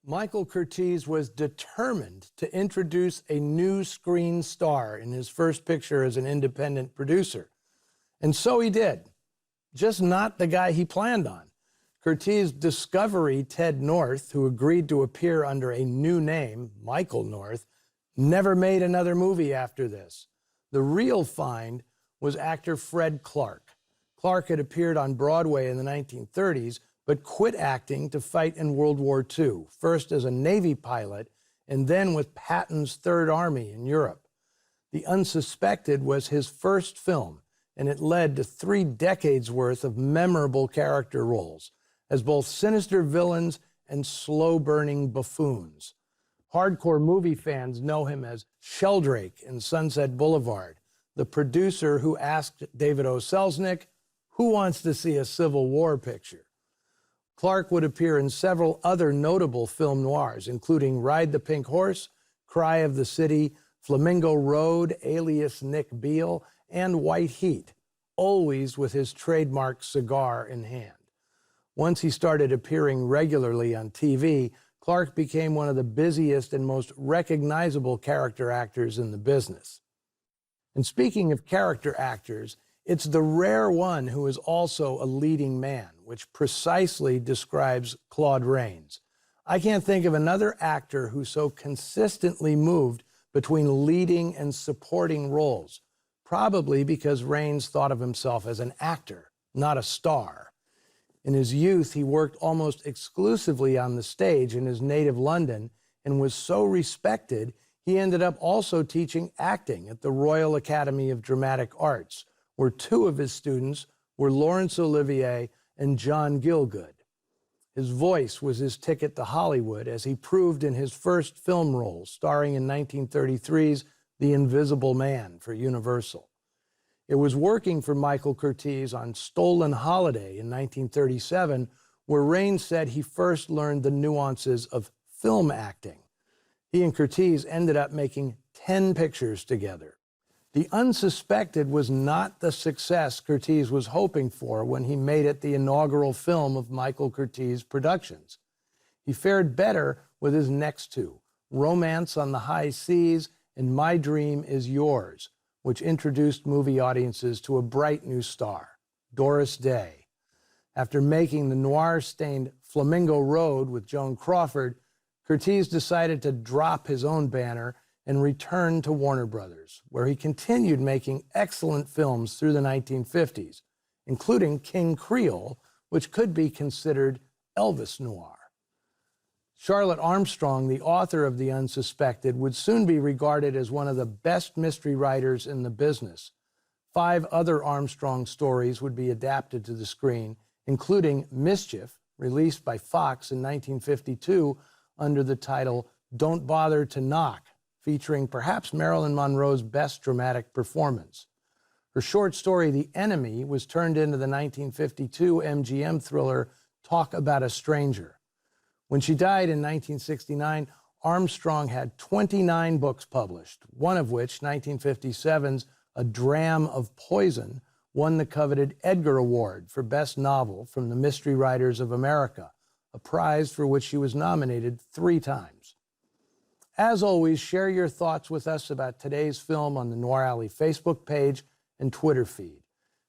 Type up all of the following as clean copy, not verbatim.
Michael Curtiz was determined to introduce a new screen star in his first picture as an independent producer. And so he did, just not the guy he planned on. Curtiz's discovery, Ted North, who agreed to appear under a new name, Michael North, never made another movie after this. The real find was actor Fred Clark. Clark had appeared on Broadway in the 1930s, but quit acting to fight in World War II, first as a Navy pilot and then with Patton's Third Army in Europe. The Unsuspected was his first film, and it led to 3 decades worth of memorable character roles as both sinister villains and slow-burning buffoons. Hardcore movie fans know him as Sheldrake in Sunset Boulevard, the producer who asked David O. Selznick, "Who wants to see a Civil War picture?" Clark would appear in several other notable film noirs, including Ride the Pink Horse, Cry of the City, Flamingo Road, Alias Nick Beale, and White Heat, always with his trademark cigar in hand. Once he started appearing regularly on TV, Clark became one of the busiest and most recognizable character actors in the business. And speaking of character actors, it's the rare one who is also a leading man, which precisely describes Claude Rains. I can't think of another actor who so consistently moved between leading and supporting roles, probably because Rains thought of himself as an actor, not a star. In his youth, he worked almost exclusively on the stage in his native London and was so respected, he ended up also teaching acting at the Royal Academy of Dramatic Arts, where 2 of his students were Laurence Olivier and John Gielgud. His voice was his ticket to Hollywood, as he proved in his first film role, starring in 1933's The Invisible Man for Universal. It was working for Michael Curtiz on Stolen Holiday in 1937, where Rains said he first learned the nuances of film acting. He and Curtiz ended up making 10 pictures together. The Unsuspected was not the success Curtiz was hoping for when he made it the inaugural film of Michael Curtiz Productions. He fared better with his next 2, Romance on the High Seas and My Dream Is Yours, which introduced movie audiences to a bright new star, Doris Day. After making the noir-stained Flamingo Road with Joan Crawford, Curtiz decided to drop his own banner and returned to Warner Brothers, where he continued making excellent films through the 1950s, including King Creole, which could be considered Elvis noir. Charlotte Armstrong, the author of The Unsuspected, would soon be regarded as one of the best mystery writers in the business. 5 other Armstrong stories would be adapted to the screen, including Mischief, released by Fox in 1952 under the title Don't Bother to Knock, featuring perhaps Marilyn Monroe's best dramatic performance. Her short story, The Enemy, was turned into the 1952 MGM thriller Talk About a Stranger. When she died in 1969, Armstrong had 29 books published, one of which, 1957's A Dram of Poison, won the coveted Edgar Award for Best Novel from the Mystery Writers of America, a prize for which she was nominated 3 times. As always, share your thoughts with us about today's film on the Noir Alley Facebook page and Twitter feed.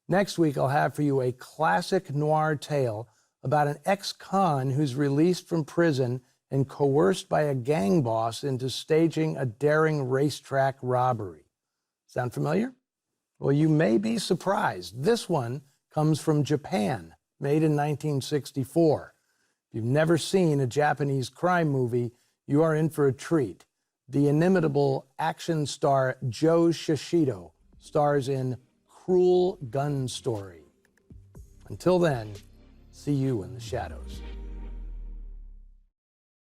Next week, I'll have for you a classic noir tale about an ex-con who's released from prison and coerced by a gang boss into staging a daring racetrack robbery. Sound familiar? Well, you may be surprised. This one comes from Japan, made in 1964. If you've never seen a Japanese crime movie, you are in for a treat. The inimitable action star Joe Shishido stars in Cruel Gun Story. Until then, see you in the shadows.